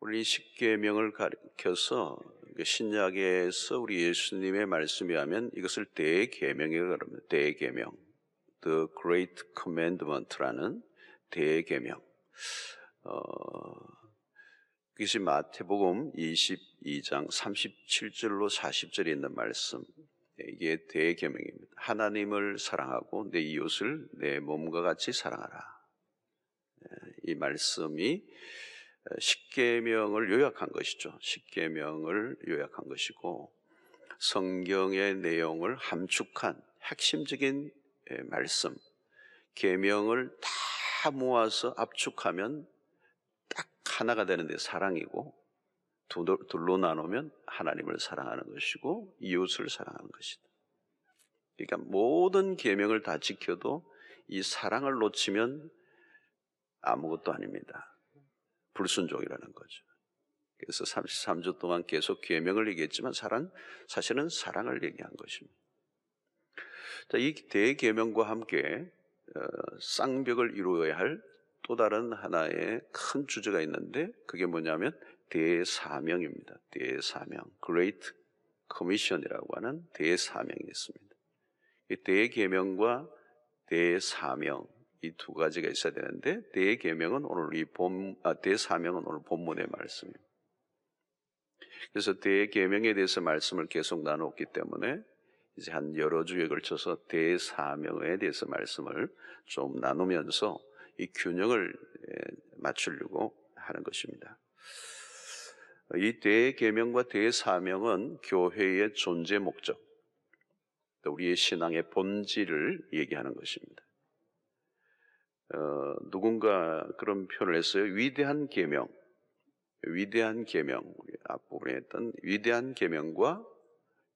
우리 십계명을 가리켜서 신약에서 우리 예수님의 말씀에 하면 이것을 대계명이라고 합니다. 대계명, The Great Commandment라는 대계명. 그것이 마태복음 22장 37절로 40절에 있는 말씀. 이게 대계명입니다. 하나님을 사랑하고 내 이웃을 내 몸과 같이 사랑하라. 이 말씀이 십계명을 요약한 것이죠. 십계명을 요약한 것이고 성경의 내용을 함축한 핵심적인 말씀, 계명을 다 모아서 압축하면 딱 하나가 되는데 사랑이고, 둘로 나누면 하나님을 사랑하는 것이고 이웃을 사랑하는 것이다. 그러니까 모든 계명을 다 지켜도 이 사랑을 놓치면 아무것도 아닙니다. 불순종이라는 거죠. 그래서 33주 동안 계속 계명을 얘기했지만 사실은 사랑을 얘기한 것입니다. 자, 이 대계명과 함께 쌍벽을 이루어야 할 또 다른 하나의 큰 주제가 있는데 그게 뭐냐면 대사명입니다. 대사명, Great Commission이라고 하는 대사명이 있습니다. 이 대계명과 대사명 이 두 가지가 있어야 되는데 대계명은 오늘 대사명은 오늘 본문의 말씀입니다. 그래서 대계명에 대해서 말씀을 계속 나눴기 때문에 이제 한 여러 주에 걸쳐서 대사명에 대해서 말씀을 좀 나누면서 이 균형을 맞추려고 하는 것입니다. 이 대계명과 대사명은 교회의 존재 목적, 또 우리의 신앙의 본질을 얘기하는 것입니다. 누군가 그런 표현을 했어요. 위대한 계명, 우리 앞부분에 했던 위대한 계명과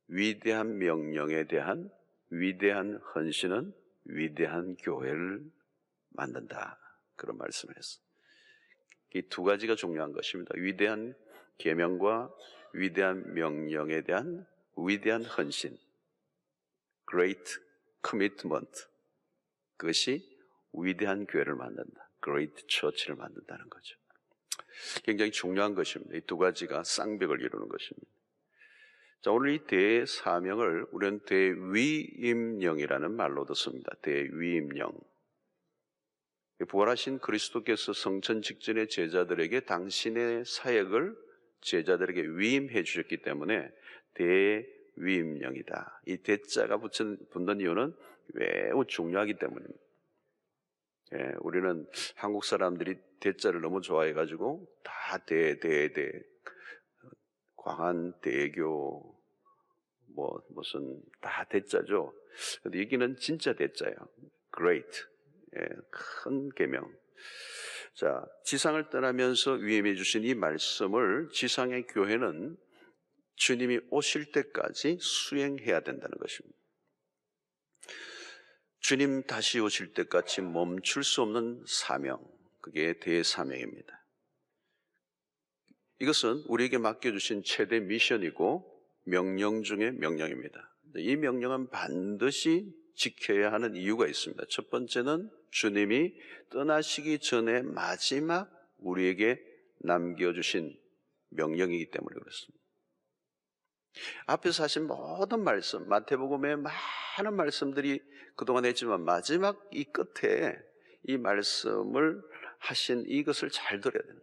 위대한 명령에 대한 위대한 헌신은 위대한 교회를 만든다. 그런 말씀을 했어요. 이 두 가지가 중요한 것입니다. 위대한 계명과 위대한 명령에 대한 위대한 헌신, Great Commitment, 그것이 위대한 교회를 만든다. Great Church를 만든다는 거죠. 굉장히 중요한 것입니다. 이 두 가지가 쌍벽을 이루는 것입니다. 자, 오늘 이 대사명을 우리는 대위임령이라는 말로도 씁니다. 대위임령. 부활하신 그리스도께서 성천 직전의 제자들에게 당신의 사역을 제자들에게 위임해 주셨기 때문에 대위임령이다. 이 대자가 붙는 이유는 매우 중요하기 때문입니다. 우리는 한국 사람들이 대자를 너무 좋아해가지고 다 광안 대교 무슨 다 대자죠. 근데 여기는 진짜 대자예요. Great, 큰 계명. 자, 지상을 떠나면서 위임해 주신 이 말씀을 지상의 교회는 주님이 오실 때까지 수행해야 된다는 것입니다. 주님 다시 오실 때까지 멈출 수 없는 사명, 그게 대사명입니다. 이것은 우리에게 맡겨주신 최대 미션이고 명령 중의 명령입니다. 이 명령은 반드시 지켜야 하는 이유가 있습니다. 첫 번째는 주님이 떠나시기 전에 마지막 우리에게 남겨주신 명령이기 때문에 그렇습니다. 앞에서 하신 모든 말씀, 마태복음의 많은 말씀들이 그동안 했지만 마지막 이 끝에 이 말씀을 하신 이것을 잘 들어야 되는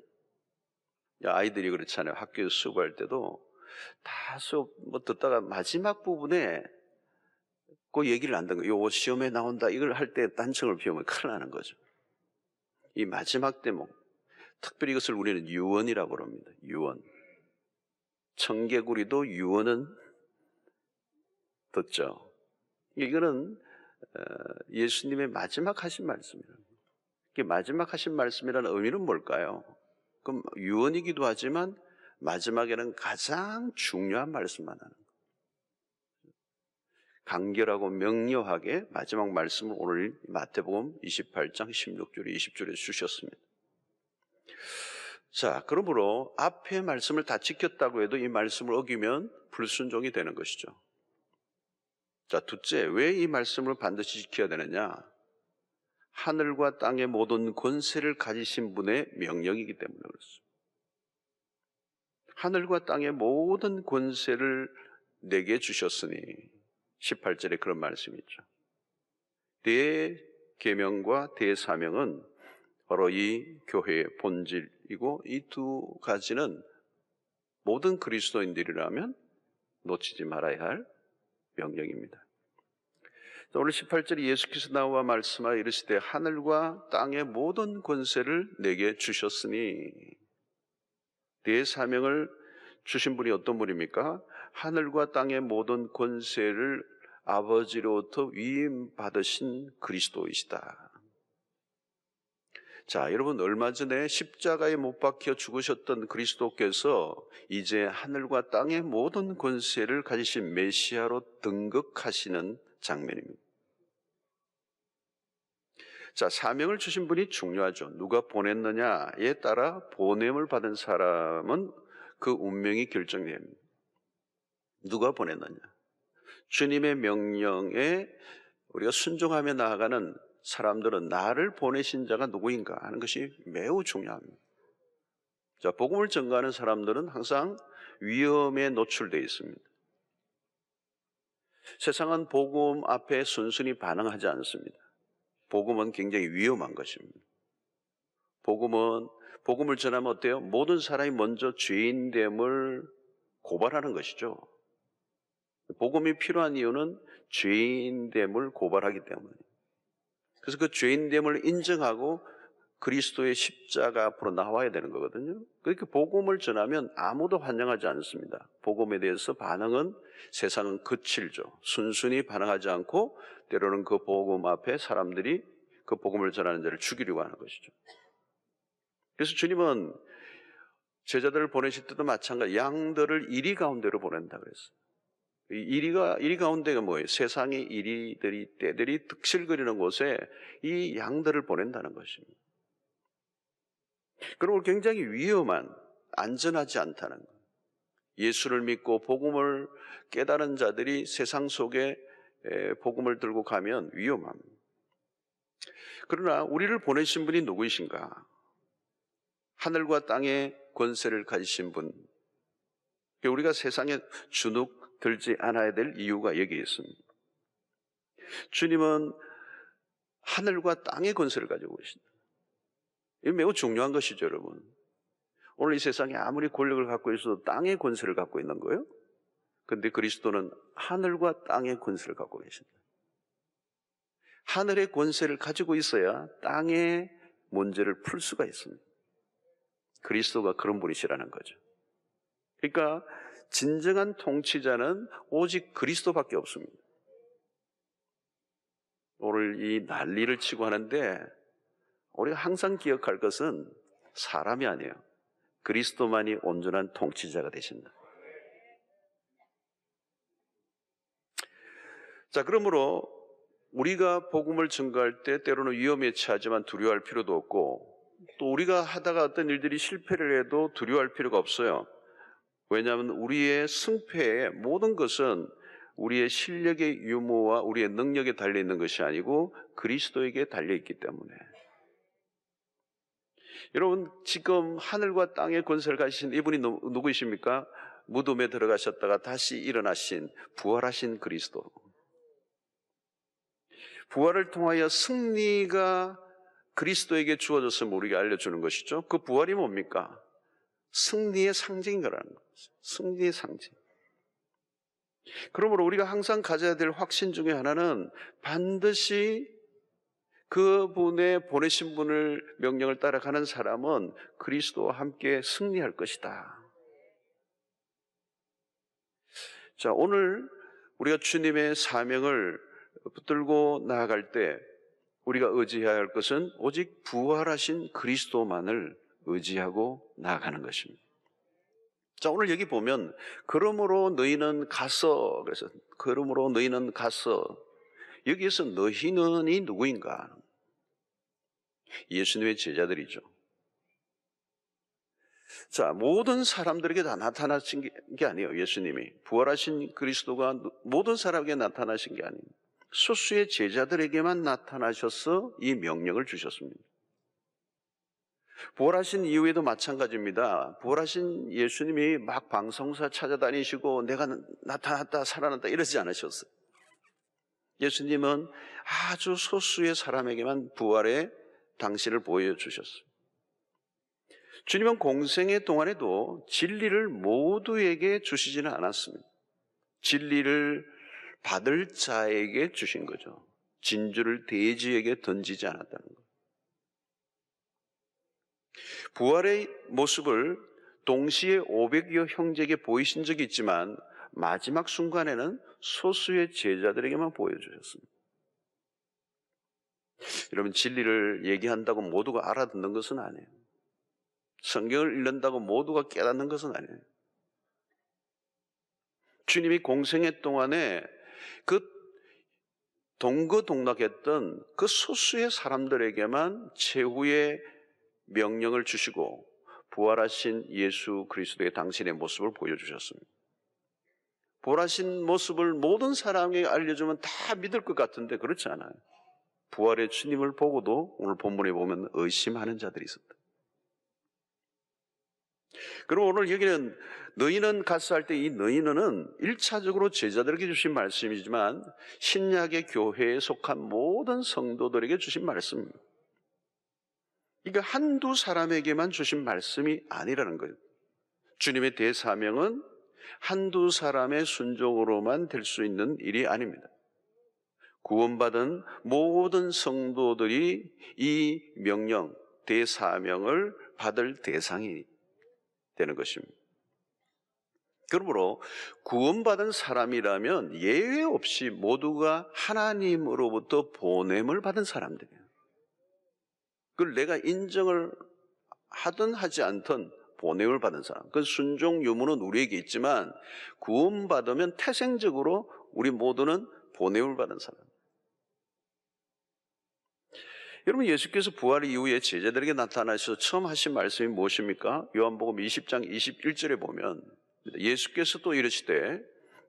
거예요. 아이들이 그렇잖아요. 학교에서 수업할 때도 다 수업 듣다가 마지막 부분에 그 얘기를 안 듣는 거예요. 요 시험에 나온다 이걸 할 때 단청을 피우면 큰일 나는 거죠. 이 마지막 대목, 특별히 이것을 우리는 유언이라고 합니다. 유언. 청개구리도 유언은 듣죠. 이거는 예수님의 마지막 하신 말씀이에요. 마지막 하신 말씀이라는 의미는 뭘까요? 그럼 유언이기도 하지만 마지막에는 가장 중요한 말씀만 하는 거예요. 간결하고 명료하게 마지막 말씀을 오늘 마태복음 28장 16절에 20절에 주셨습니다. 자, 그러므로 앞의 말씀을 다 지켰다고 해도 이 말씀을 어기면 불순종이 되는 것이죠. 자, 둘째, 왜 이 말씀을 반드시 지켜야 되느냐? 하늘과 땅의 모든 권세를 가지신 분의 명령이기 때문에 그렇습니다. 하늘과 땅의 모든 권세를 내게 주셨으니 18절에 그런 말씀이 있죠. 대계명과 대사명은 바로 이 교회의 본질이고 이 두 가지는 모든 그리스도인들이라면 놓치지 말아야 할 명령입니다. 오늘 18절에 예수께서 나와 말씀하여 이르시되 하늘과 땅의 모든 권세를 내게 주셨으니, 내 사명을 주신 분이 어떤 분입니까? 하늘과 땅의 모든 권세를 아버지로부터 위임받으신 그리스도이시다. 자, 여러분, 얼마 전에 십자가에 못 박혀 죽으셨던 그리스도께서 이제 하늘과 땅의 모든 권세를 가지신 메시아로 등극하시는 장면입니다. 자, 사명을 주신 분이 중요하죠. 누가 보냈느냐에 따라 보냄을 받은 사람은 그 운명이 결정됩니다. 누가 보냈느냐? 주님의 명령에 우리가 순종하며 나아가는 사람들은 나를 보내신 자가 누구인가 하는 것이 매우 중요합니다. 자, 복음을 전가하는 사람들은 항상 위험에 노출되어 있습니다. 세상은 복음 앞에 순순히 반응하지 않습니다. 복음은 굉장히 위험한 것입니다. 복음을 전하면 어때요? 모든 사람이 먼저 죄인됨을 고발하는 것이죠. 복음이 필요한 이유는 죄인됨을 고발하기 때문에. 그래서 그 죄인됨을 인정하고 그리스도의 십자가 앞으로 나와야 되는 거거든요. 그렇게 복음을 전하면 아무도 환영하지 않습니다. 복음에 대해서 반응은 세상은 거칠죠. 순순히 반응하지 않고 때로는 그 복음 앞에 사람들이 그 복음을 전하는 자를 죽이려고 하는 것이죠. 그래서 주님은 제자들을 보내실 때도 마찬가지, 양들을 이리 가운데로 보낸다 그랬어요. 이리 가운데가 뭐예요? 세상의 이리들이 때들이 득실거리는 곳에 이 양들을 보낸다는 것입니다. 그리고 굉장히 위험한, 안전하지 않다는 것. 예수를 믿고 복음을 깨달은 자들이 세상 속에 복음을 들고 가면 위험합니다. 그러나 우리를 보내신 분이 누구이신가? 하늘과 땅의 권세를 가지신 분. 우리가 세상에 주눅 들지 않아야 될 이유가 여기에 있습니다. 주님은 하늘과 땅의 권세를 가지고 계십니다. 이게 매우 중요한 것이죠, 여러분. 오늘 이 세상에 아무리 권력을 갖고 있어도 땅의 권세를 갖고 있는 거예요. 그런데 그리스도는 하늘과 땅의 권세를 갖고 계십니다. 하늘의 권세를 가지고 있어야 땅의 문제를 풀 수가 있습니다. 그리스도가 그런 분이시라는 거죠. 그러니까 진정한 통치자는 오직 그리스도밖에 없습니다. 오늘 이 난리를 치고 하는데 우리가 항상 기억할 것은 사람이 아니에요. 그리스도만이 온전한 통치자가 되신다. 자, 그러므로 우리가 복음을 전가할 때 때로는 위험에 처하지만 두려워할 필요도 없고, 또 우리가 하다가 어떤 일들이 실패를 해도 두려워할 필요가 없어요. 왜냐하면 우리의 승패의 모든 것은 우리의 실력의 유무와 우리의 능력에 달려있는 것이 아니고 그리스도에게 달려있기 때문에. 여러분, 지금 하늘과 땅의 권세를 가지신 이분이 누구이십니까? 무덤에 들어가셨다가 다시 일어나신, 부활하신 그리스도. 부활을 통하여 승리가 그리스도에게 주어졌음을 우리가 알려주는 것이죠. 그 부활이 뭡니까? 승리의 상징인 거라는 거죠. 승리의 상징. 그러므로 우리가 항상 가져야 될 확신 중에 하나는 반드시 그분의 보내신 분을 명령을 따라가는 사람은 그리스도와 함께 승리할 것이다. 자, 오늘 우리가 주님의 사명을 붙들고 나아갈 때 우리가 의지해야 할 것은 오직 부활하신 그리스도만을 의지하고 나아가는 것입니다. 자, 오늘 여기 보면 그러므로 너희는 가서, 그래서 그러므로 너희는 가서, 여기에서 너희는이 누구인가? 예수님의 제자들이죠. 자, 모든 사람들에게 다 나타나신 게 아니에요. 예수님이 부활하신 그리스도가 모든 사람에게 나타나신 게 아닙니다. 소수의 제자들에게만 나타나셔서 이 명령을 주셨습니다. 부활하신 이후에도 마찬가지입니다. 부활하신 예수님이 막 방송사 찾아다니시고 내가 나타났다 살아났다 이러지 않으셨어요. 예수님은 아주 소수의 사람에게만 부활의 당시를 보여주셨어요. 주님은 공생의 동안에도 진리를 모두에게 주시지는 않았습니다. 진리를 받을 자에게 주신 거죠. 진주를 돼지에게 던지지 않았다는 것. 부활의 모습을 동시에 500여 형제에게 보이신 적이 있지만 마지막 순간에는 소수의 제자들에게만 보여주셨습니다. 여러분, 진리를 얘기한다고 모두가 알아듣는 것은 아니에요. 성경을 읽는다고 모두가 깨닫는 것은 아니에요. 주님이 공생애 동안에 그 동거동락했던 그 소수의 사람들에게만 최후의 명령을 주시고 부활하신 예수 그리스도의 당신의 모습을 보여주셨습니다. 부활하신 모습을 모든 사람에게 알려주면 다 믿을 것 같은데 그렇지 않아요. 부활의 주님을 보고도 오늘 본문에 보면 의심하는 자들이 있었다. 그럼 오늘 여기는 너희는 가서 할 때 이 너희는 1차적으로 제자들에게 주신 말씀이지만 신약의 교회에 속한 모든 성도들에게 주신 말씀입니다. 그러니까 한두 사람에게만 주신 말씀이 아니라는 거예요. 주님의 대사명은 한두 사람의 순종으로만 될 수 있는 일이 아닙니다. 구원받은 모든 성도들이 이 명령, 대사명을 받을 대상이 되는 것입니다. 그러므로 구원받은 사람이라면 예외 없이 모두가 하나님으로부터 보냄을 받은 사람들이에요. 그걸 내가 인정을 하든 하지 않든 보냄을 받은 사람. 그 순종 유무는 우리에게 있지만 구원받으면 태생적으로 우리 모두는 보냄을 받은 사람. 여러분, 예수께서 부활 이후에 제자들에게 나타나셔서 처음 하신 말씀이 무엇입니까? 요한복음 20장 21절에 보면 예수께서 또 이르시되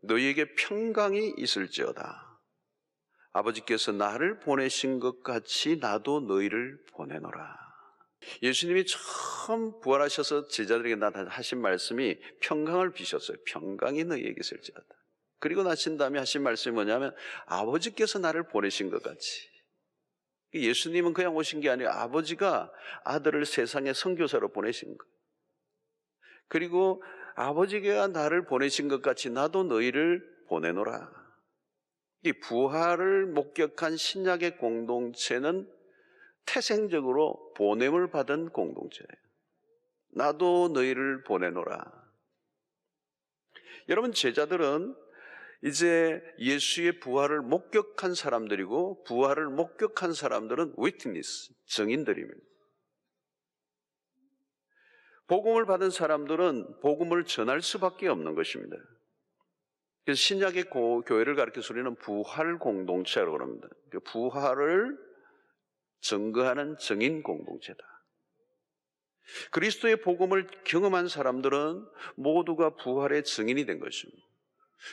너희에게 평강이 있을지어다. 아버지께서 나를 보내신 것 같이 나도 너희를 보내노라. 예수님이 처음 부활하셔서 제자들에게 나타나신 말씀이 평강을 비셨어요. 평강이 너희에게 있을지어다. 그리고 나신 다음에 하신 말씀이 뭐냐면 아버지께서 나를 보내신 것 같이. 예수님은 그냥 오신 게 아니라 아버지가 아들을 세상에 선교사로 보내신 거예요. 그리고 아버지가 나를 보내신 것 같이 나도 너희를 보내노라. 이 부활을 목격한 신약의 공동체는 태생적으로 보냄을 받은 공동체예요. 나도 너희를 보내노라. 여러분, 제자들은 이제 예수의 부활을 목격한 사람들이고 부활을 목격한 사람들은 witness, 증인들입니다. 복음을 받은 사람들은 복음을 전할 수밖에 없는 것입니다. 그래서 신약의 교회를 가리켜서 우리는 부활 공동체라고 합니다. 부활을 증거하는 증인 공동체다. 그리스도의 복음을 경험한 사람들은 모두가 부활의 증인이 된 것입니다.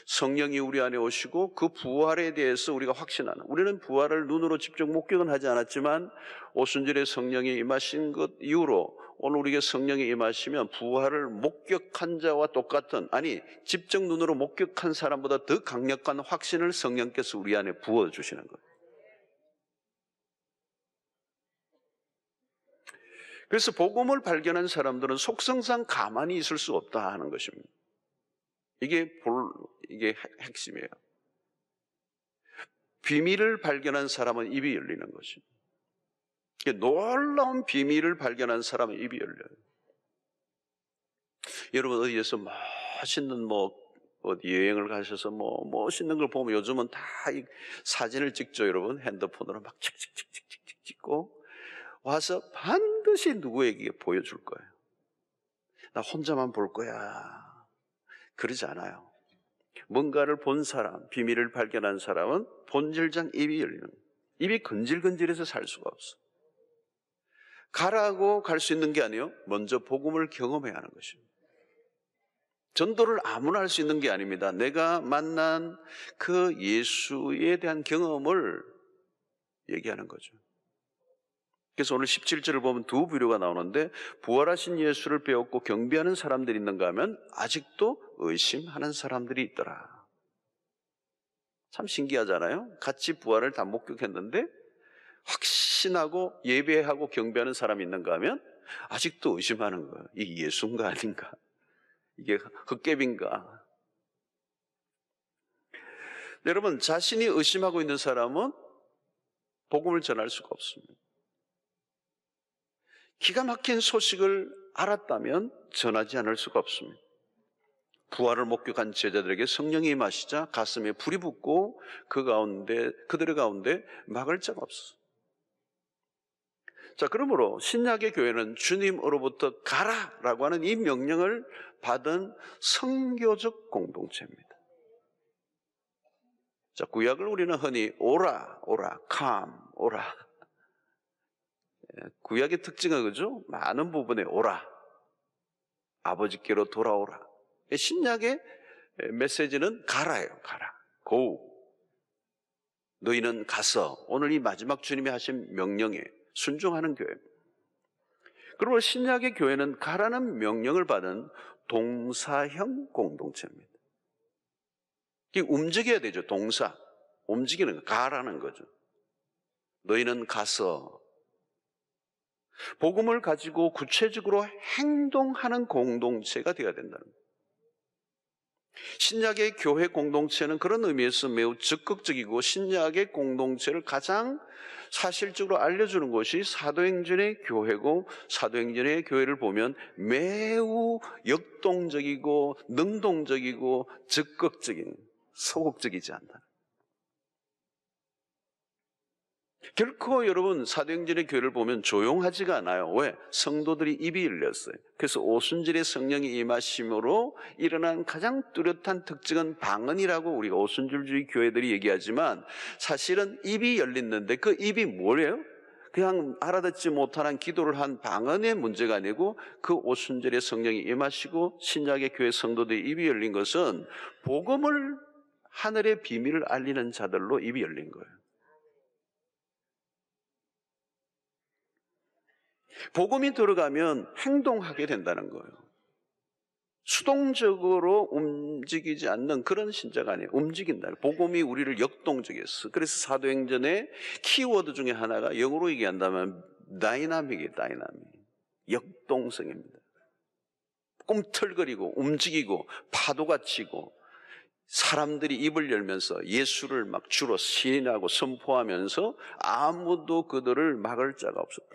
성령이 우리 안에 오시고 그 부활에 대해서 우리가 확신하는, 우리는 부활을 눈으로 직접 목격은 하지 않았지만 오순절에 성령이 임하신 것 이후로 오늘 우리에게 성령이 임하시면 부활을 목격한 자와 똑같은, 아니 직접 눈으로 목격한 사람보다 더 강력한 확신을 성령께서 우리 안에 부어주시는 거예요. 그래서 복음을 발견한 사람들은 속성상 가만히 있을 수 없다 하는 것입니다. 이게 핵심이에요. 비밀을 발견한 사람은 입이 열리는 것입니다. 놀라운 비밀을 발견한 사람은 입이 열려요. 여러분, 어디에서 멋있는 어디 여행을 가셔서 멋있는 걸 보면 요즘은 다 이 사진을 찍죠, 여러분. 핸드폰으로 막 찍찍찍찍찍 찍고 와서 반드시 누구에게 보여줄 거예요. 나 혼자만 볼 거야. 그러지 않아요. 뭔가를 본 사람, 비밀을 발견한 사람은 본질장 입이 열리는 거예요. 입이 근질근질해서 살 수가 없어. 가라고 갈 수 있는 게 아니에요. 먼저 복음을 경험해야 하는 것입니다. 전도를 아무나 할 수 있는 게 아닙니다. 내가 만난 그 예수에 대한 경험을 얘기하는 거죠. 그래서 오늘 17절을 보면 두 부류가 나오는데, 부활하신 예수를 배웠고 경배하는 사람들이 있는가 하면 아직도 의심하는 사람들이 있더라. 참 신기하잖아요. 같이 부활을 다 목격했는데 확신하고 예배하고 경배하는 사람이 있는가 하면 아직도 의심하는 거예요. 이게 예수인가 아닌가? 이게 헛개비인가? 여러분, 자신이 의심하고 있는 사람은 복음을 전할 수가 없습니다. 기가 막힌 소식을 알았다면 전하지 않을 수가 없습니다. 부활을 목격한 제자들에게 성령이 임하시자 가슴에 불이 붙고 그들의 가운데 막을 자가 없었어요. 자, 그러므로 신약의 교회는 주님으로부터 가라라고 하는 이 명령을 받은 성교적 공동체입니다. 자, 구약을 우리는 흔히 오라, come, 오라. 구약의 특징은 그죠? 많은 부분에 오라. 아버지께로 돌아오라. 신약의 메시지는 가라예요. 가라. go. 너희는 가서 오늘 이 마지막 주님이 하신 명령에 순종하는 교회. 그리고 신약의 교회는 가라는 명령을 받은 동사형 공동체입니다. 이게 움직여야 되죠. 동사. 움직이는 거. 가라는 거죠. 너희는 가서 복음을 가지고 구체적으로 행동하는 공동체가 되어야 된다는 거예요. 신약의 교회 공동체는 그런 의미에서 매우 적극적이고 신약의 공동체를 가장 사실적으로 알려주는 것이 사도행전의 교회고, 사도행전의 교회를 보면 매우 역동적이고 능동적이고 적극적인, 소극적이지 않다. 결코 여러분 사도행전의 교회를 보면 조용하지가 않아요. 왜? 성도들이 입이 열렸어요. 그래서 오순절의 성령이 임하심으로 일어난 가장 뚜렷한 특징은 방언이라고 우리가 오순절주의 교회들이 얘기하지만 사실은 입이 열렸는데 그 입이 뭐예요? 그냥 알아듣지 못하는 기도를 한 방언의 문제가 아니고 그 오순절의 성령이 임하시고 신약의 교회 성도들의 입이 열린 것은 복음을, 하늘의 비밀을 알리는 자들로 입이 열린 거예요. 복음이 들어가면 행동하게 된다는 거예요. 수동적으로 움직이지 않는 그런 신자가 아니에요. 움직인다. 복음이 우리를 역동적이었어. 그래서 사도행전의 키워드 중에 하나가 영어로 얘기한다면 다이나믹이에요. 다이나믹. 역동성입니다. 꿈틀거리고 움직이고 파도가 치고 사람들이 입을 열면서 예수를 막 주로 시인하고 선포하면서 아무도 그들을 막을 자가 없었다.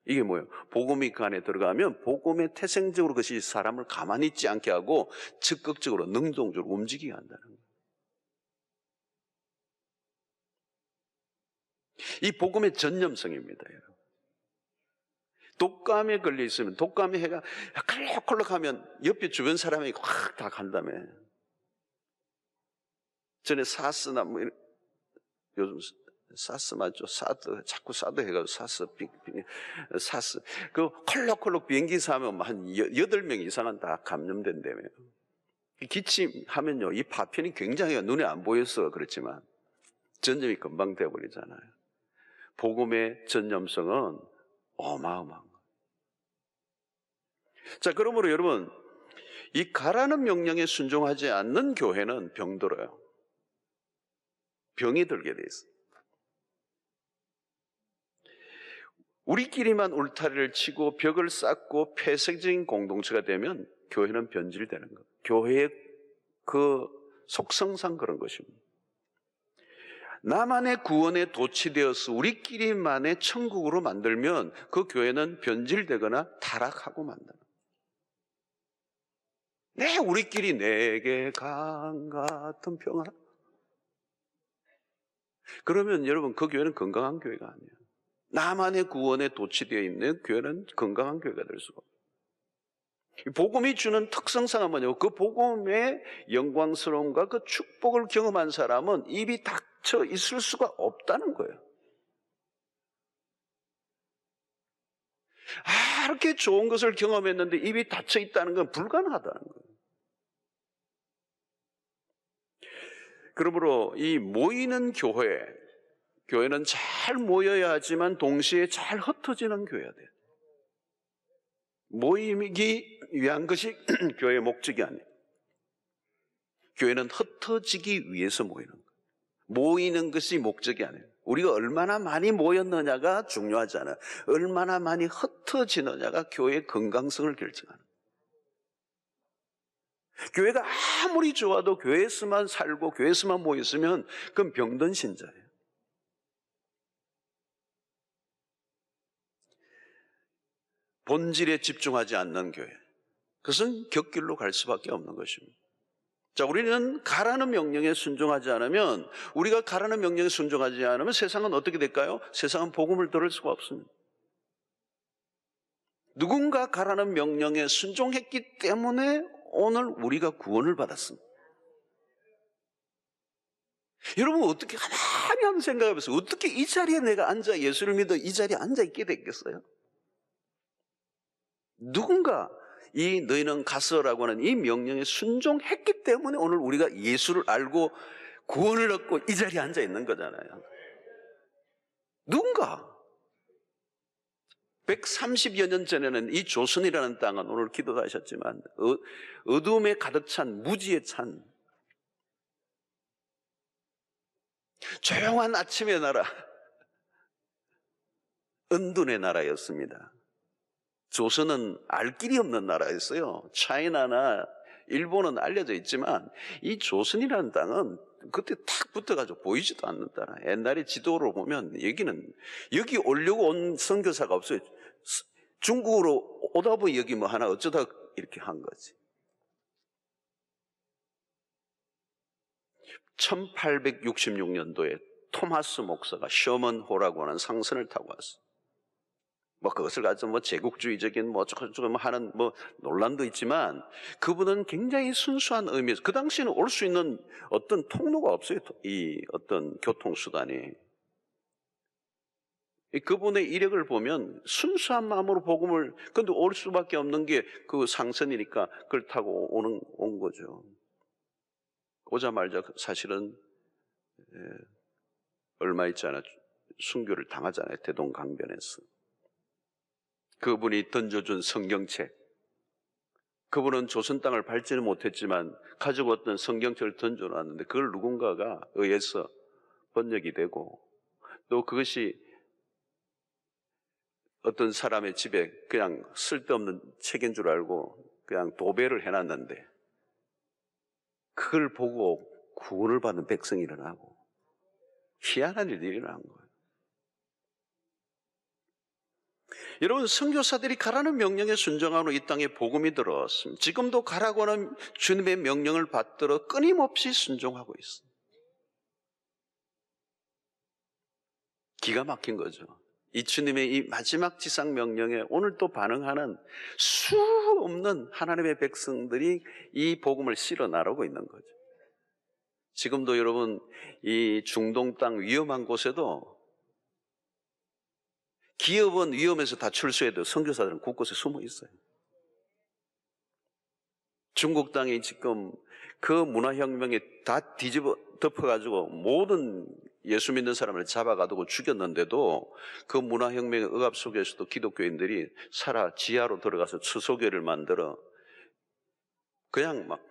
이게 뭐예요? 복음이 그 안에 들어가면 복음의 태생적으로 그것이 사람을 가만히 있지 않게 하고 적극적으로 능동적으로 움직이게 한다는 거예요. 이 복음의 전념성입니다. 독감에 걸려 있으면 독감의 해가 콜록콜록하면 옆에 주변 사람이 확 다 간다며. 전에 사스나 뭐 요즘 사스 맞죠? 사드 자꾸 사드 해가지고 사스 그 콜록콜록 비행기에서 하면 한 8명 이상은 다 감염된다며. 기침하면요 이 파편이 굉장히 눈에 안 보여서 그렇지만 전염이 금방 되어버리잖아요. 복음의 전염성은 어마어마한 거예요. 자, 그러므로 여러분 이 가라는 명령에 순종하지 않는 교회는 병들어요. 병이 들게 돼 있어요. 우리끼리만 울타리를 치고 벽을 쌓고 폐쇄적인 공동체가 되면 교회는 변질되는 거예요. 교회의 그 속성상 그런 것입니다. 나만의 구원에 도취되어서 우리끼리만의 천국으로 만들면 그 교회는 변질되거나 타락하고 만드는 거예요. 우리끼리 내게 강 같은 평화. 그러면 여러분 그 교회는 건강한 교회가 아니에요. 나만의 구원에 도취되어 있는 교회는 건강한 교회가 될 수가 없어요. 복음이 주는 특성상은 뭐냐고, 그 복음의 영광스러움과 그 축복을 경험한 사람은 입이 닫혀 있을 수가 없다는 거예요. 이렇게 좋은 것을 경험했는데 입이 닫혀 있다는 건 불가능하다는 거예요. 그러므로 이 모이는 교회, 교회는 잘 모여야 하지만 동시에 잘 흩어지는 교회가 돼요. 모이기 위한 것이 교회의 목적이 아니에요. 교회는 흩어지기 위해서 모이는 거예요. 모이는 것이 목적이 아니에요. 우리가 얼마나 많이 모였느냐가 중요하지 않아요. 얼마나 많이 흩어지느냐가 교회의 건강성을 결정하는 거예요. 교회가 아무리 좋아도 교회에서만 살고 교회에서만 모였으면 그건 병든 신자예요. 본질에 집중하지 않는 교회. 그것은 격길로 갈 수밖에 없는 것입니다. 자, 우리는 가라는 명령에 순종하지 않으면, 우리가 가라는 명령에 순종하지 않으면 세상은 어떻게 될까요? 세상은 복음을 들을 수가 없습니다. 누군가 가라는 명령에 순종했기 때문에 오늘 우리가 구원을 받았습니다. 여러분, 어떻게 가만히 한번 생각해 보세요. 어떻게 이 자리에 내가 앉아 예수를 믿어 이 자리에 앉아 있게 됐겠어요? 누군가 이 너희는 가서라고 하는 이 명령에 순종했기 때문에 오늘 우리가 예수를 알고 구원을 얻고 이 자리에 앉아 있는 거잖아요. 누군가 130여 년 전에는 이 조선이라는 땅은 오늘 기도도 하셨지만 어두움에 가득 찬, 무지에 찬 조용한 아침의 나라, 은둔의 나라였습니다. 조선은 알 길이 없는 나라였어요. 차이나나 일본은 알려져 있지만 이 조선이라는 땅은 그때 탁 붙어가지고 보이지도 않는 나라. 옛날에 지도로 보면 여기 오려고 온 선교사가 없어요. 중국으로 오다 보니 여기 뭐 하나 어쩌다 이렇게 한 거지. 1866년도에 토마스 목사가 셔먼호라고 하는 상선을 타고 왔어요. 뭐 그것을 가지고 제국주의적인 조금 하는 논란도 있지만 그분은 굉장히 순수한 의미에서 그 당시에는 올 수 있는 어떤 통로가 없어요. 이 어떤 교통수단이. 그분의 이력을 보면 순수한 마음으로 복음을, 근데 올 수밖에 없는 게 그 상선이니까 그걸 타고 온 거죠. 오자마자 사실은 얼마 있지 않아 순교를 당하잖아요. 대동강변에서. 그분이 던져준 성경책, 그분은 조선 땅을 밟지는 못했지만 가지고 왔던 성경책을 던져놨는데 그걸 누군가가 의해서 번역이 되고 또 그것이 어떤 사람의 집에 그냥 쓸데없는 책인 줄 알고 그냥 도배를 해놨는데 그걸 보고 구원을 받는 백성이 일어나고 희한한 일이 일어난 거예요. 여러분, 선교사들이 가라는 명령에 순종하고 이 땅에 복음이 들어왔습니다. 지금도 가라고 하는 주님의 명령을 받들어 끊임없이 순종하고 있습니다. 기가 막힌 거죠. 이 주님의 이 마지막 지상 명령에 오늘 또 반응하는 수 없는 하나님의 백성들이 이 복음을 실어 나르고 있는 거죠. 지금도 여러분, 이 중동 땅 위험한 곳에도 기업은 위험해서 다 출소해도 선교사들은 곳곳에 숨어 있어요. 중국 땅이 지금 그 문화혁명에 다 뒤집어 덮어가지고 모든 예수 믿는 사람을 잡아가두고 죽였는데도 그 문화혁명의 억압 속에서도 기독교인들이 지하로 들어가서 추소교를 만들어 그냥 막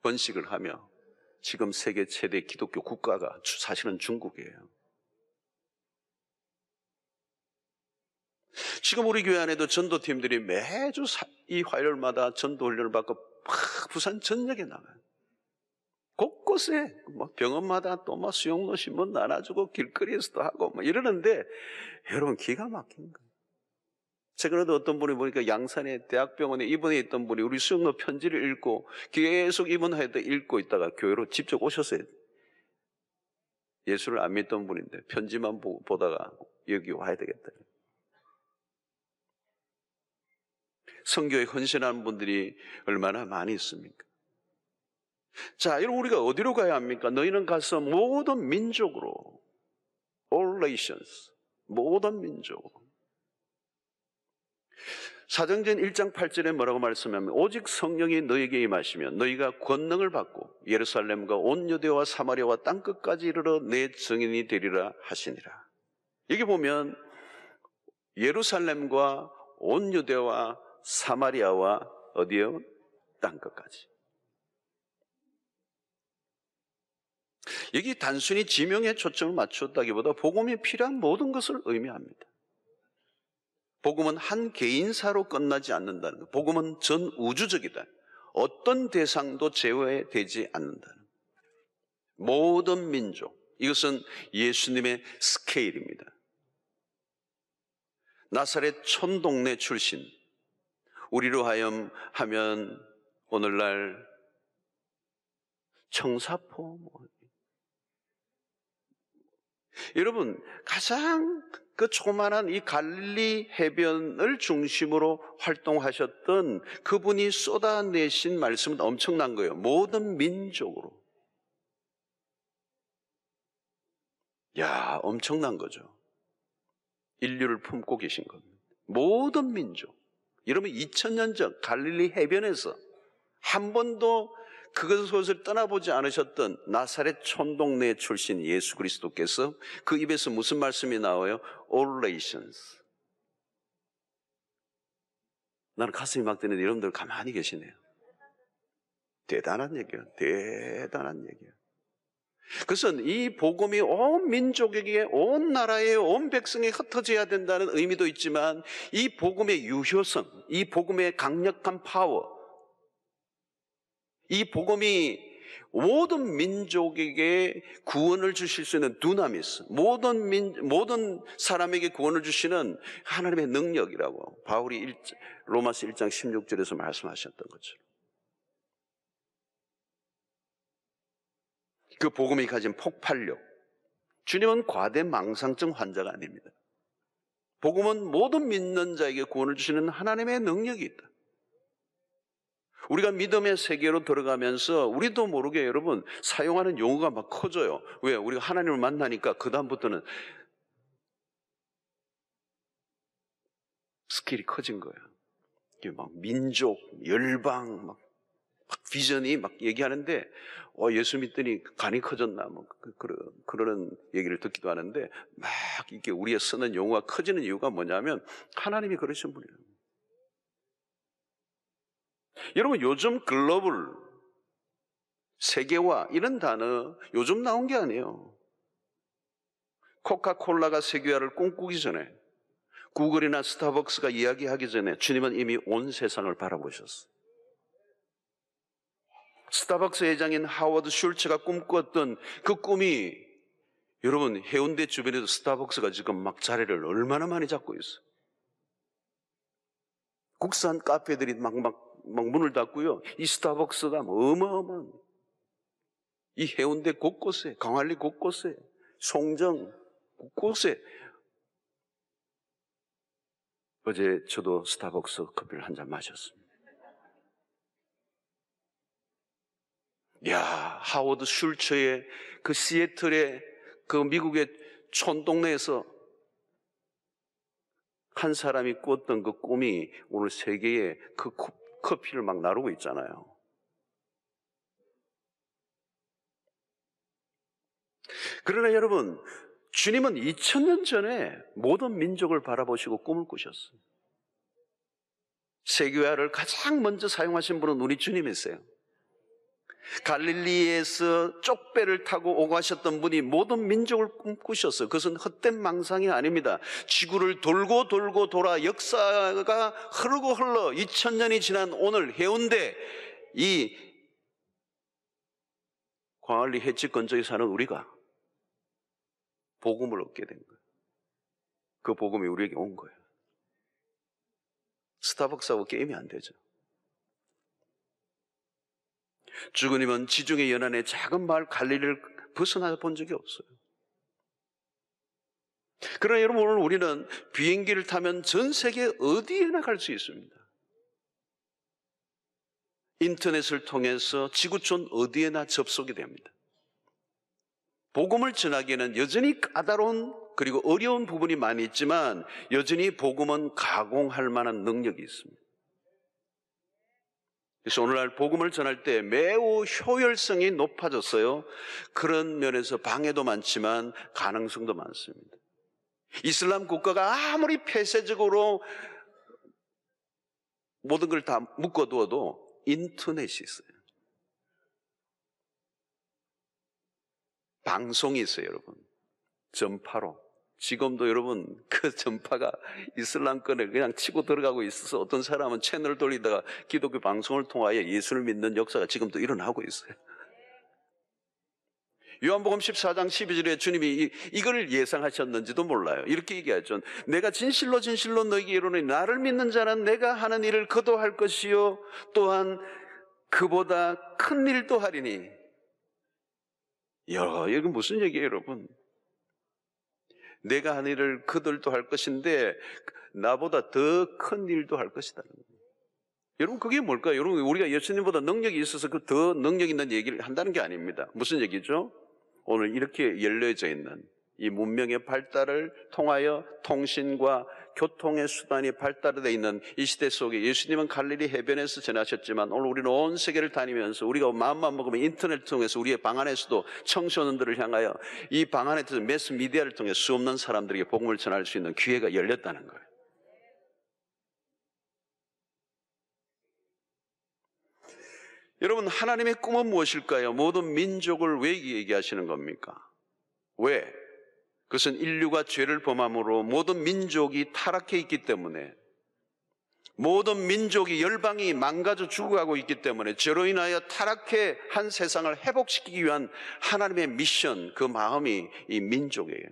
번식을 하며 지금 세계 최대 기독교 국가가 사실은 중국이에요. 지금 우리 교회 안에도 전도팀들이 매주 이 화요일마다 전도 훈련을 받고 부산 전역에 나가요. 곳곳에 병원마다 또 수용로 신문 나눠주고 길거리에서도 하고 이러는데 여러분 기가 막힌 거예요. 최근에도 어떤 분이 보니까 양산의 대학병원에 입원해 있던 분이 우리 수용로 편지를 읽고 계속 입원해도 읽고 있다가 교회로 직접 오셨어요. 예수를 안 믿던 분인데 편지만 보다가 여기 와야 되겠다. 선교에 헌신하는 분들이 얼마나 많이 있습니까? 자, 여러분 우리가 어디로 가야 합니까? 너희는 가서 모든 민족으로, all nations, 모든 민족으로. 사도행전 1장 8절에 뭐라고 말씀하면 오직 성령이 너희에게 임하시면 너희가 권능을 받고 예루살렘과 온 유대와 사마리아와 땅끝까지 이르러 내 증인이 되리라 하시니라. 여기 보면 예루살렘과 온 유대와 사마리아와 어디요? 땅끝까지. 여기 단순히 지명에 초점을 맞췄다기보다 복음이 필요한 모든 것을 의미합니다. 복음은 한 개인사로 끝나지 않는다는 것. 복음은 전 우주적이다. 어떤 대상도 제외되지 않는다는 것. 모든 민족. 이것은 예수님의 스케일입니다. 나사렛 촌동네 출신. 우리로 하면 오늘날 청사포. 여러분, 가장 그 조그마한 이 갈릴리 해변을 중심으로 활동하셨던 그분이 쏟아내신 말씀은 엄청난 거예요. 모든 민족으로. 야, 엄청난 거죠. 인류를 품고 계신 겁니다. 모든 민족. 여러분, 2000년 전 갈릴리 해변에서 한 번도 그것을 떠나보지 않으셨던 나사렛 촌동네 출신 예수 그리스도께서 그 입에서 무슨 말씀이 나와요? All nations. 나는 가슴이 막 뛰는데 여러분들 가만히 계시네요. 대단한 얘기예요. 대단한 얘기예요. 그것은 이 복음이 온 민족에게, 온 나라에, 온 백성에 흩어져야 된다는 의미도 있지만 이 복음의 유효성, 이 복음의 강력한 파워, 이 복음이 모든 민족에게 구원을 주실 수 있는 두나미스, 모든 사람에게 구원을 주시는 하나님의 능력이라고 바울이 로마서 1장 16절에서 말씀하셨던 것처럼. 그 복음이 가진 폭발력. 주님은 과대망상증 환자가 아닙니다. 복음은 모든 믿는 자에게 구원을 주시는 하나님의 능력이 있다. 우리가 믿음의 세계로 들어가면서 우리도 모르게 여러분 사용하는 용어가 막 커져요. 왜? 우리가 하나님을 만나니까 그 다음부터는 스킬이 커진 거예요. 막 민족, 열방, 막 비전이 막 얘기하는데 예수 믿더니 간이 커졌나 뭐 그런 얘기를 듣기도 하는데 막 이게 우리가 쓰는 용어가 커지는 이유가 뭐냐면 하나님이 그러신 분이에요. 여러분, 요즘 글로벌, 세계화 이런 단어 요즘 나온 게 아니에요. 코카콜라가 세계화를 꿈꾸기 전에, 구글이나 스타벅스가 이야기하기 전에 주님은 이미 온 세상을 바라보셨어요. 스타벅스 회장인 하워드 슐츠가 꿈꿨던 그 꿈이 여러분 해운대 주변에도 스타벅스가 지금 막 자리를 얼마나 많이 잡고 있어요. 국산 카페들이 막 문을 닫고요. 이 스타벅스가 어마어마한 이 해운대 곳곳에, 광안리 곳곳에, 송정 곳곳에. 어제 저도 스타벅스 커피를 한 잔 마셨습니다. 야, 하워드 슐츠의 그 시애틀의 그 미국의 촌동네에서 한 사람이 꾸었던 그 꿈이 오늘 세계에 그 커피를 막 나르고 있잖아요. 그러나 여러분, 주님은 2000년 전에 모든 민족을 바라보시고 꿈을 꾸셨어요. 세계화를 가장 먼저 사용하신 분은 우리 주님이세요. 갈릴리에서 쪽배를 타고 오고 하셨던 분이 모든 민족을 꿈꾸셨어요. 그것은 헛된 망상이 아닙니다. 지구를 돌고 돌고 돌아 역사가 흐르고 흘러 2000년이 지난 오늘 해운대 이 광안리 횟집 근처에 사는 우리가 복음을 얻게 된 거예요. 그 복음이 우리에게 온 거예요. 스타벅스하고 게임이 안 되죠. 주님은 지중해 연안의 작은 마을 갈릴리를 벗어나 본 적이 없어요. 그러나 여러분, 오늘 우리는 비행기를 타면 전 세계 어디에나 갈 수 있습니다. 인터넷을 통해서 지구촌 어디에나 접속이 됩니다. 복음을 전하기에는 여전히 까다로운 그리고 어려운 부분이 많이 있지만 여전히 복음은 가공할 만한 능력이 있습니다. 그래서 오늘날 복음을 전할 때 매우 효율성이 높아졌어요. 그런 면에서 방해도 많지만 가능성도 많습니다. 이슬람 국가가 아무리 폐쇄적으로 모든 걸 다 묶어두어도 인터넷이 있어요. 방송이 있어요, 여러분. 전파로. 지금도 여러분 그 전파가 이슬람권을 그냥 치고 들어가고 있어서 어떤 사람은 채널을 돌리다가 기독교 방송을 통하여 예수를 믿는 역사가 지금도 일어나고 있어요. 요한복음 14장 12절에 주님이 이걸 예상하셨는지도 몰라요. 이렇게 얘기하죠. 내가 진실로 진실로 너희에게 이르노니 나를 믿는 자는 내가 하는 일을 그도 할 것이요 또한 그보다 큰 일도 하리니. 이건 무슨 얘기예요, 여러분? 내가 하는 일을 그들도 할 것인데 나보다 더 큰 일도 할 것이다. 여러분 그게 뭘까요? 여러분 우리가 예수님보다 능력이 있어서 그 더 능력 있는 얘기를 한다는 게 아닙니다. 무슨 얘기죠? 오늘 이렇게 열려져 있는 이 문명의 발달을 통하여 통신과 교통의 수단이 발달되어 있는 이 시대 속에 예수님은 갈릴리 해변에서 지나셨지만 오늘 우리는 온 세계를 다니면서 우리가 마음만 먹으면 인터넷을 통해서 우리의 방 안에서도 청소년들을 향하여 이 방 안에서 매스미디어를 통해 수없는 사람들에게 복음을 전할 수 있는 기회가 열렸다는 거예요. 여러분 하나님의 꿈은 무엇일까요? 모든 민족을 왜 얘기하시는 겁니까? 왜? 그것은 인류가 죄를 범함으로 모든 민족이 타락해 있기 때문에 모든 민족이 열방이 망가져 죽어가고 있기 때문에 죄로 인하여 타락해 한 세상을 회복시키기 위한 하나님의 미션, 그 마음이 이 민족이에요.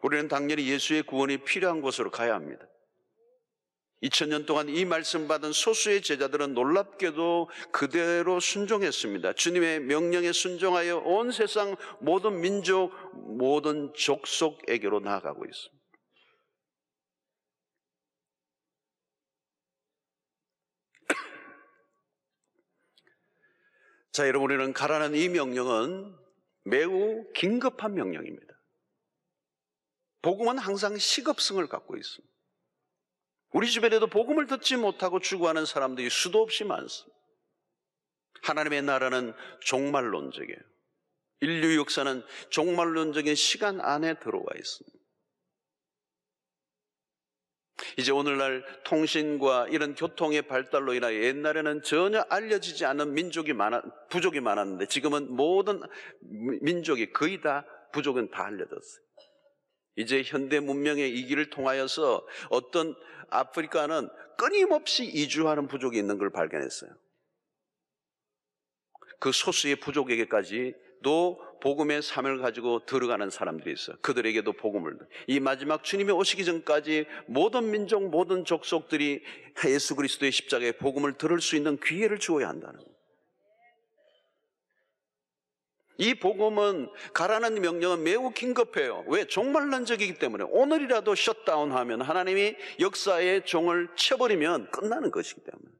우리는 당연히 예수의 구원이 필요한 곳으로 가야 합니다. 2000년 동안 이 말씀 받은 소수의 제자들은 놀랍게도 그대로 순종했습니다. 주님의 명령에 순종하여 온 세상 모든 민족, 모든 족속에게로 나아가고 있습니다. 자, 여러분, 우리는 가라는 이 명령은 매우 긴급한 명령입니다. 복음은 항상 시급성을 갖고 있습니다. 우리 주변에도 복음을 듣지 못하고 죽어가는 사람들이 수도 없이 많습니다. 하나님의 나라는 종말론적이에요. 인류 역사는 종말론적인 시간 안에 들어와 있습니다. 이제 오늘날 통신과 이런 교통의 발달로 인하여 옛날에는 전혀 알려지지 않은 부족이 많았는데 지금은 모든 민족이 거의 다 부족은 다 알려졌어요. 이제 현대 문명의 이 길을 통하여서 어떤 아프리카는 끊임없이 이주하는 부족이 있는 걸 발견했어요. 그 소수의 부족에게까지도 복음의 삶을 가지고 들어가는 사람들이 있어요. 그들에게도 복음을. 이 마지막 주님이 오시기 전까지 모든 민족, 모든 족속들이 예수 그리스도의 십자가의 복음을 들을 수 있는 기회를 주어야 한다는 거예요. 이 복음은 가라는 명령은 매우 긴급해요. 왜? 종말론적이기 때문에 오늘이라도 셧다운하면 하나님이 역사의 종을 쳐버리면 끝나는 것이기 때문에.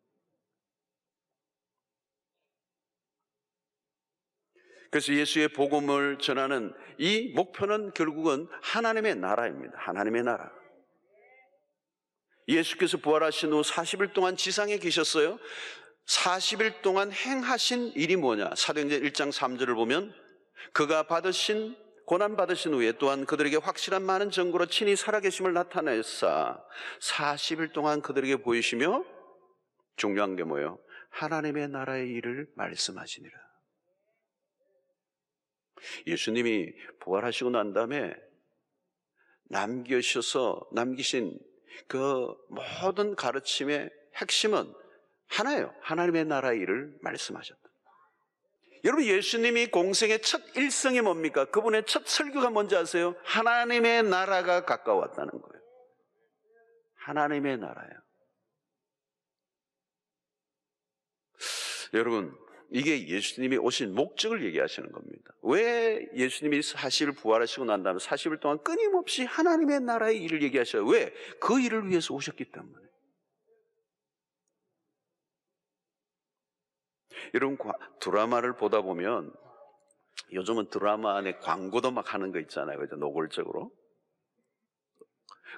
그래서 예수의 복음을 전하는 이 목표는 결국은 하나님의 나라입니다. 하나님의 나라. 예수께서 부활하신 후 40일 동안 지상에 계셨어요. 40일 동안 행하신 일이 뭐냐? 사도행전 1장 3절을 보면 그가 받으신 고난 받으신 후에 또한 그들에게 확실한 많은 증거로 친히 살아계심을 나타내사 40일 동안 그들에게 보이시며 중요한 게 뭐예요? 하나님의 나라의 일을 말씀하시니라. 예수님이 부활하시고 난 다음에 남기신 그 모든 가르침의 핵심은 하나예요. 하나님의 나라의 일을 말씀하셨다. 여러분 예수님이 공생의 첫 일성이 뭡니까? 그분의 첫 설교가 뭔지 아세요? 하나님의 나라가 가까웠다는 거예요. 하나님의 나라예요. 여러분 이게 예수님이 오신 목적을 얘기하시는 겁니다. 왜 예수님이 40일 부활하시고 난 다음에 40일 동안 끊임없이 하나님의 나라의 일을 얘기하셔요? 왜? 그 일을 위해서 오셨기 때문에. 여러분 드라마를 보다 보면 요즘은 드라마 안에 광고도 막 하는 거 있잖아요. 그죠? 노골적으로.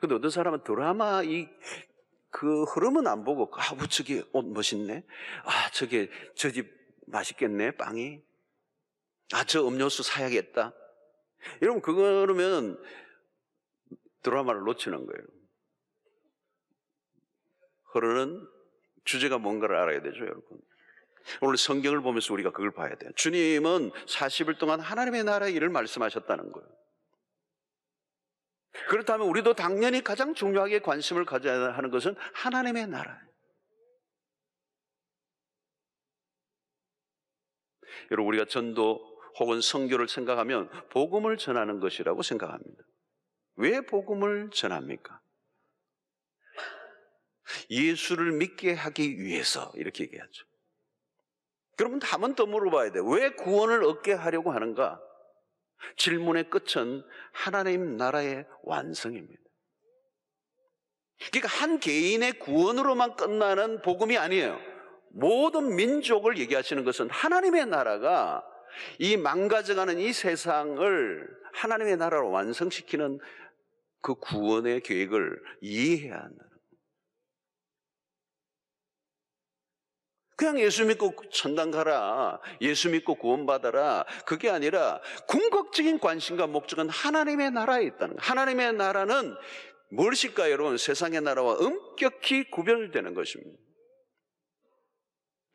근데 어떤 사람은 드라마 그 흐름은 안 보고, 저기 옷 멋있네. 저 집 맛있겠네, 빵이. 저 음료수 사야겠다. 여러분, 그러면 드라마를 놓치는 거예요. 흐르는 주제가 뭔가를 알아야 되죠, 여러분. 오늘 성경을 보면서 우리가 그걸 봐야 돼요. 주님은 40일 동안 하나님의 나라의 일을 말씀하셨다는 거예요. 그렇다면 우리도 당연히 가장 중요하게 관심을 가져야 하는 것은 하나님의 나라예요. 여러분, 우리가 전도 혹은 선교를 생각하면 복음을 전하는 것이라고 생각합니다. 왜 복음을 전합니까? 예수를 믿게 하기 위해서, 이렇게 얘기하죠. 그러면 한 번 더 물어봐야 돼요. 왜 구원을 얻게 하려고 하는가? 질문의 끝은 하나님 나라의 완성입니다. 그러니까 한 개인의 구원으로만 끝나는 복음이 아니에요. 모든 민족을 얘기하시는 것은 하나님의 나라가 이 망가져가는 이 세상을 하나님의 나라로 완성시키는 그 구원의 계획을 이해해야 한다. 그냥 예수 믿고 천당 가라, 예수 믿고 구원받아라, 그게 아니라 궁극적인 관심과 목적은 하나님의 나라에 있다는 거예요. 하나님의 나라는 무엇일까요, 여러분? 세상의 나라와 엄격히 구별되는 것입니다.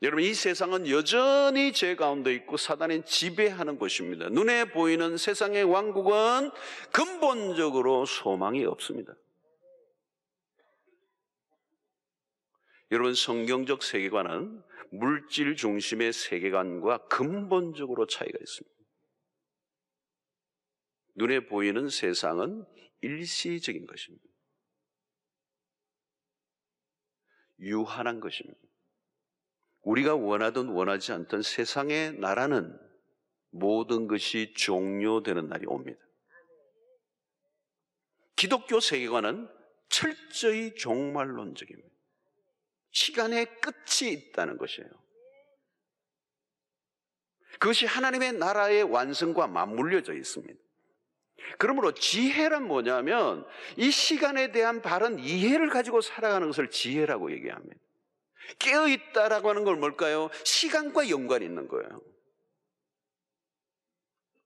여러분, 이 세상은 여전히 죄 가운데 있고 사단이 지배하는 곳입니다. 눈에 보이는 세상의 왕국은 근본적으로 소망이 없습니다. 여러분, 성경적 세계관은 물질 중심의 세계관과 근본적으로 차이가 있습니다. 눈에 보이는 세상은 일시적인 것입니다. 유한한 것입니다. 우리가 원하든 원하지 않든 세상의 나라는 모든 것이 종료되는 날이 옵니다. 기독교 세계관은 철저히 종말론적입니다. 시간의 끝이 있다는 것이에요. 그것이 하나님의 나라의 완성과 맞물려져 있습니다. 그러므로 지혜란 뭐냐면 이 시간에 대한 바른 이해를 가지고 살아가는 것을 지혜라고 얘기합니다. 깨어있다라고 하는 건 뭘까요? 시간과 연관이 있는 거예요.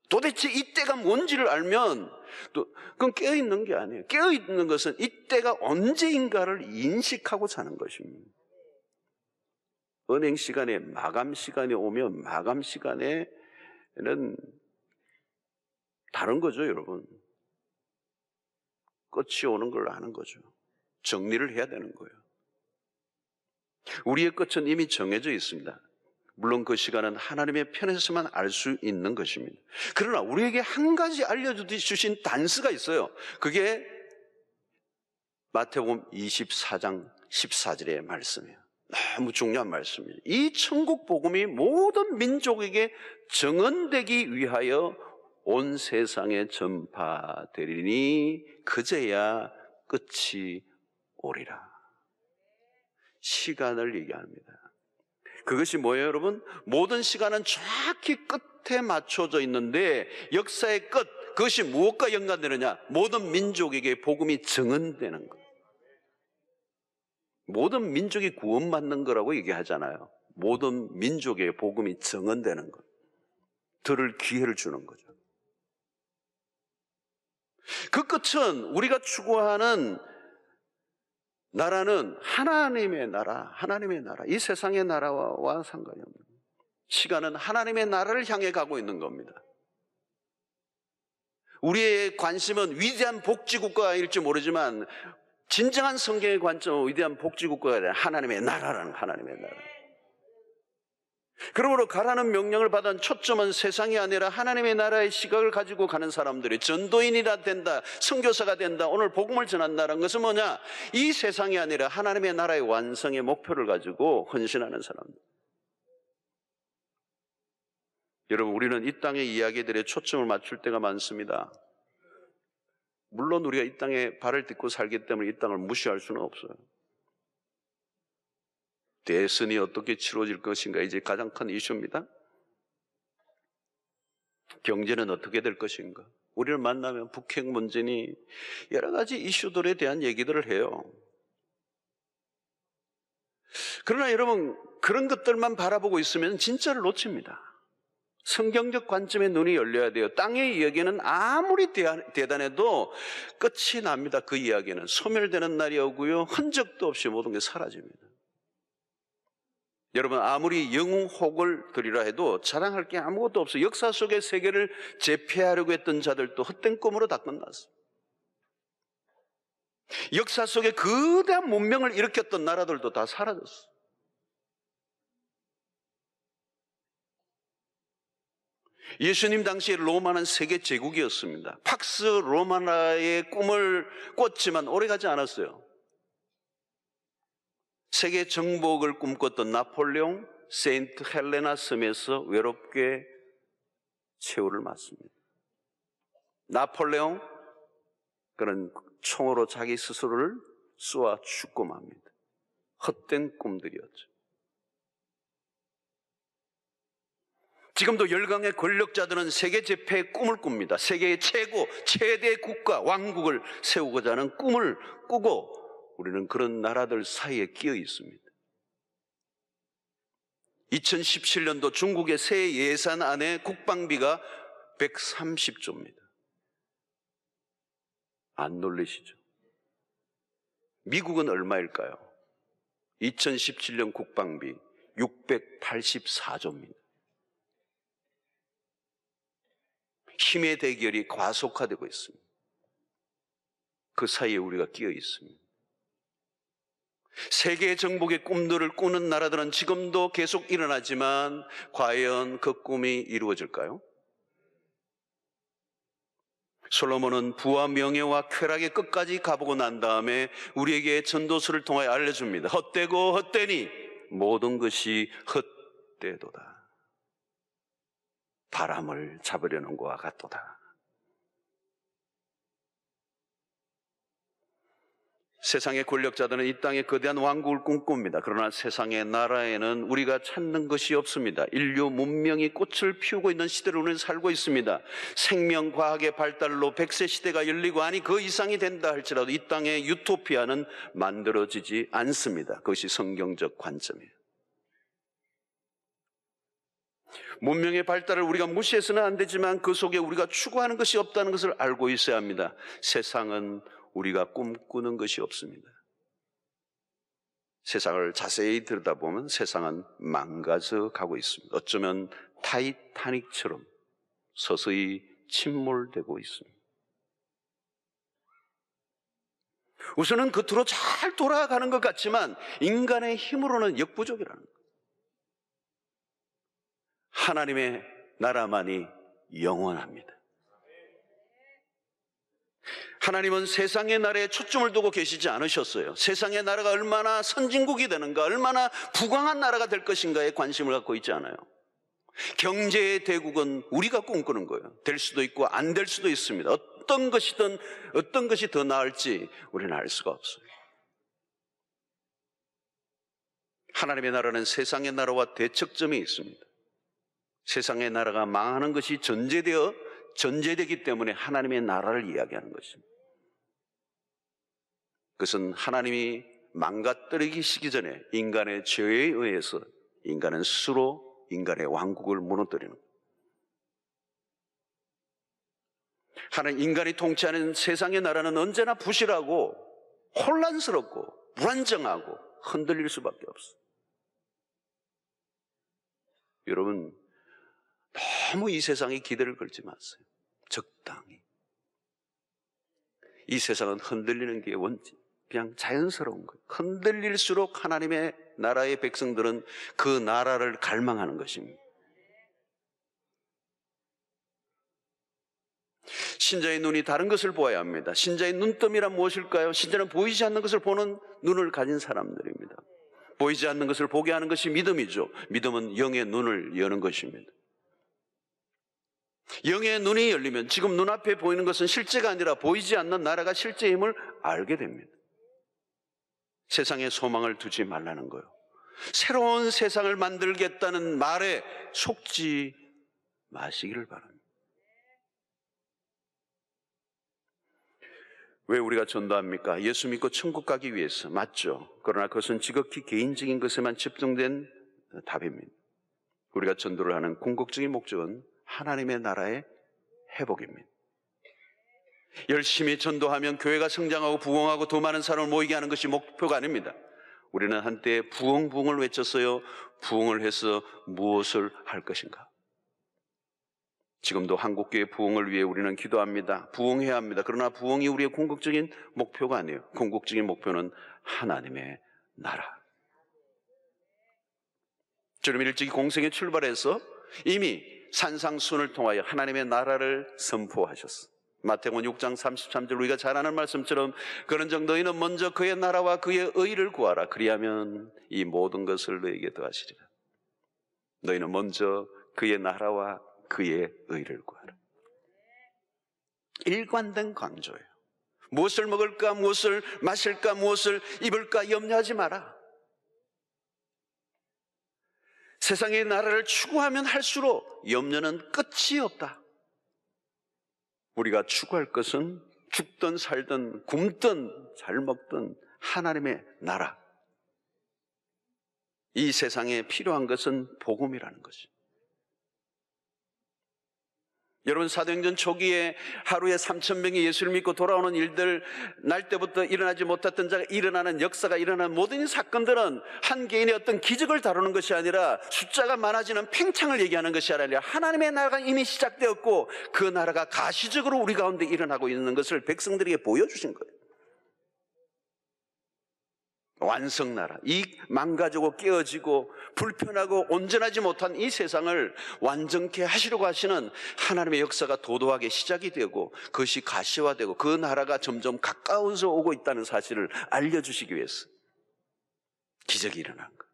도대체 이때가 뭔지를 알면 그건 깨어있는 게 아니에요. 깨어있는 것은 이때가 언제인가를 인식하고 사는 것입니다. 은행 시간에 마감 시간이 오면 마감 시간에는 다른 거죠, 여러분. 끝이 오는 걸 아는 거죠. 정리를 해야 되는 거예요. 우리의 끝은 이미 정해져 있습니다. 물론 그 시간은 하나님의 편에서만 알 수 있는 것입니다. 그러나 우리에게 한 가지 알려주신 단서가 있어요. 그게 마태복음 24장 14절의 말씀이에요. 너무 중요한 말씀이에요. 이 천국 복음이 모든 민족에게 정언되기 위하여 온 세상에 전파되리니 그제야 끝이 오리라. 시간을 얘기합니다. 그것이 뭐예요, 여러분? 모든 시간은 정확히 끝에 맞춰져 있는데 역사의 끝, 그것이 무엇과 연관되느냐? 모든 민족에게 복음이 정언되는 것. 모든 민족이 구원받는 거라고 얘기하잖아요. 모든 민족의 복음이 정언되는 것. 들을 기회를 주는 거죠. 그 끝은 우리가 추구하는 나라는 하나님의 나라, 하나님의 나라. 이 세상의 나라와 상관이 없는 거예요. 시간은 하나님의 나라를 향해 가고 있는 겁니다. 우리의 관심은 위대한 복지국가일지 모르지만 진정한 성경의 관점은 위대한 복지국가가 아니라 하나님의 나라라는 하나님의 나라. 그러므로 가라는 명령을 받은 초점은 세상이 아니라 하나님의 나라의 시각을 가지고 가는 사람들이 전도인이라 된다, 선교사가 된다, 오늘 복음을 전한다는 것은 뭐냐? 이 세상이 아니라 하나님의 나라의 완성의 목표를 가지고 헌신하는 사람들. 여러분, 우리는 이 땅의 이야기들에 초점을 맞출 때가 많습니다. 물론 우리가 이 땅에 발을 딛고 살기 때문에 이 땅을 무시할 수는 없어요. 대선이 어떻게 치러질 것인가 이제 가장 큰 이슈입니다. 경제는 어떻게 될 것인가? 우리를 만나면 북핵 문제니 여러 가지 이슈들에 대한 얘기들을 해요. 그러나 여러분, 그런 것들만 바라보고 있으면 진짜를 놓칩니다. 성경적 관점에 눈이 열려야 돼요. 땅의 이야기는 아무리 대단해도 끝이 납니다. 그 이야기는 소멸되는 날이 오고요, 흔적도 없이 모든 게 사라집니다. 여러분, 아무리 영웅혹을 드리라 해도 자랑할 게 아무것도 없어요. 역사 속의 세계를 제패하려고 했던 자들도 헛된 꿈으로 다 끝났어요. 역사 속에 거대한 문명을 일으켰던 나라들도 다 사라졌어요. 예수님 당시에 로마는 세계 제국이었습니다. 팍스 로마나의 꿈을 꿨지만 오래가지 않았어요. 세계 정복을 꿈꿨던 나폴레옹, 세인트 헬레나 섬에서 외롭게 최후를 맞습니다. 나폴레옹, 그는 총으로 자기 스스로를 쏘아 죽고 맙니다. 헛된 꿈들이었죠. 지금도 열강의 권력자들은 세계 제패의 꿈을 꿉니다. 세계의 최대 국가, 왕국을 세우고자 하는 꿈을 꾸고 우리는 그런 나라들 사이에 끼어 있습니다. 2017년도 중국의 새 예산안의 국방비가 130조입니다. 안 놀라시죠? 미국은 얼마일까요? 2017년 국방비 684조입니다. 힘의 대결이 과속화되고 있습니다. 그 사이에 우리가 끼어 있습니다. 세계 정복의 꿈들을 꾸는 나라들은 지금도 계속 일어나지만 과연 그 꿈이 이루어질까요? 솔로몬은 부와 명예와 쾌락의 끝까지 가보고 난 다음에 우리에게 전도서를 통하여 알려줍니다. 헛되고 헛되니 모든 것이 헛되도다. 바람을 잡으려는 것과 같도다. 세상의 권력자들은 이 땅의 거대한 왕국을 꿈꿉니다. 그러나 세상의 나라에는 우리가 찾는 것이 없습니다. 인류 문명이 꽃을 피우고 있는 시대를 우리는 살고 있습니다. 생명과학의 발달로 100세 시대가 열리고 아니 그 이상이 된다 할지라도 이 땅의 유토피아는 만들어지지 않습니다. 그것이 성경적 관점이에요. 문명의 발달을 우리가 무시해서는 안 되지만 그 속에 우리가 추구하는 것이 없다는 것을 알고 있어야 합니다. 세상은 우리가 꿈꾸는 것이 없습니다. 세상을 자세히 들여다보면 세상은 망가져 가고 있습니다. 어쩌면 타이타닉처럼 서서히 침몰되고 있습니다. 우선은 겉으로 잘 돌아가는 것 같지만 인간의 힘으로는 역부족이라는 거예요. 하나님의 나라만이 영원합니다. 하나님은 세상의 나라에 초점을 두고 계시지 않으셨어요. 세상의 나라가 얼마나 선진국이 되는가, 얼마나 부강한 나라가 될 것인가에 관심을 갖고 있지 않아요. 경제의 대국은 우리가 꿈꾸는 거예요. 될 수도 있고 안 될 수도 있습니다. 어떤 것이 더 나을지 우리는 알 수가 없어요. 하나님의 나라는 세상의 나라와 대척점이 있습니다. 세상의 나라가 망하는 것이 전제되기 때문에 하나님의 나라를 이야기하는 것입니다. 그것은 하나님이 망가뜨리기 전에 인간의 죄에 의해서 인간은 스스로 인간의 왕국을 무너뜨리는 거예요. 하나님, 인간이 통치하는 세상의 나라는 언제나 부실하고 혼란스럽고 불안정하고 흔들릴 수밖에 없어요. 여러분, 너무 이 세상에 기대를 걸지 마세요. 적당히. 이 세상은 흔들리는 게 그냥 자연스러운 거예요. 흔들릴수록 하나님의 나라의 백성들은 그 나라를 갈망하는 것입니다. 신자의 눈이 다른 것을 보아야 합니다. 신자의 눈뜸이란 무엇일까요? 신자는 보이지 않는 것을 보는 눈을 가진 사람들입니다. 보이지 않는 것을 보게 하는 것이 믿음이죠. 믿음은 영의 눈을 여는 것입니다. 영의 눈이 열리면 지금 눈앞에 보이는 것은 실제가 아니라 보이지 않는 나라가 실제의 힘을 알게 됩니다. 세상에 소망을 두지 말라는 거예요. 새로운 세상을 만들겠다는 말에 속지 마시기를 바랍니다. 왜 우리가 전도합니까? 예수 믿고 천국 가기 위해서. 맞죠? 그러나 그것은 지극히 개인적인 것에만 집중된 답입니다. 우리가 전도를 하는 궁극적인 목적은 하나님의 나라의 회복입니다. 열심히 전도하면 교회가 성장하고 부흥하고 더 많은 사람을 모이게 하는 것이 목표가 아닙니다. 우리는 한때 부흥을 외쳤어요. 부흥을 해서 무엇을 할 것인가? 지금도 한국교회 부흥을 위해 우리는 기도합니다. 부흥해야 합니다. 그러나 부흥이 우리의 궁극적인 목표가 아니에요. 궁극적인 목표는 하나님의 나라. 주님 일찍이 공생에 출발해서 이미 산상순을 통하여 하나님의 나라를 선포하셨어. 마태복음 6장 33절 우리가 잘 아는 말씀처럼 그런즉 너희는 먼저 그의 나라와 그의 의를 구하라. 그리하면 이 모든 것을 너희에게 더하시리라. 너희는 먼저 그의 나라와 그의 의를 구하라. 일관된 강조예요. 무엇을 먹을까, 무엇을 마실까, 무엇을 입을까 염려하지 마라. 세상의 나라를 추구하면 할수록 염려는 끝이 없다. 우리가 추구할 것은 죽든 살든 굶든 잘 먹든 하나님의 나라. 이 세상에 필요한 것은 복음이라는 것이. 여러분 사도행전 초기에 하루에 3,000명이 예수를 믿고 돌아오는 일들, 날 때부터 일어나지 못했던 자가 일어나는 역사가 일어나는 모든 사건들은 한 개인의 어떤 기적을 다루는 것이 아니라 숫자가 많아지는 팽창을 얘기하는 것이 아니라 하나님의 나라가 이미 시작되었고 그 나라가 가시적으로 우리 가운데 일어나고 있는 것을 백성들에게 보여주신 거예요. 완성나라, 이 망가지고 깨어지고 불편하고 온전하지 못한 이 세상을 완전케 하시려고 하시는 하나님의 역사가 도도하게 시작이 되고 그것이 가시화되고 그 나라가 점점 가까워져 오고 있다는 사실을 알려주시기 위해서 기적이 일어난 거예요.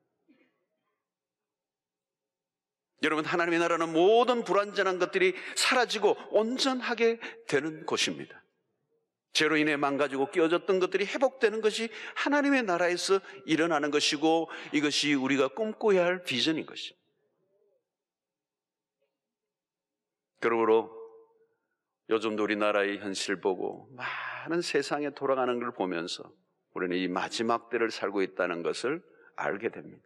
여러분 하나님의 나라는 모든 불완전한 것들이 사라지고 온전하게 되는 곳입니다. 죄로 인해 망가지고 깨어졌던 것들이 회복되는 것이 하나님의 나라에서 일어나는 것이고 이것이 우리가 꿈꿔야 할 비전인 것입니다. 그러므로 요즘도 우리나라의 현실을 보고 많은 세상에 돌아가는 걸 보면서 우리는 이 마지막 때를 살고 있다는 것을 알게 됩니다.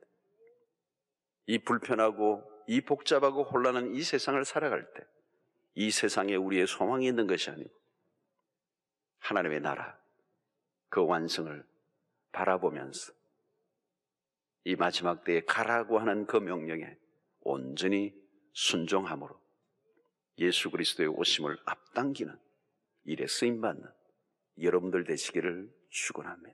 이 불편하고 이 복잡하고 혼란한 이 세상을 살아갈 때 이 세상에 우리의 소망이 있는 것이 아니고 하나님의 나라, 그 완성을 바라보면서 이 마지막 때에 가라고 하는 그 명령에 온전히 순종함으로 예수 그리스도의 오심을 앞당기는 일에 쓰임받는 여러분들 되시기를 축원합니다.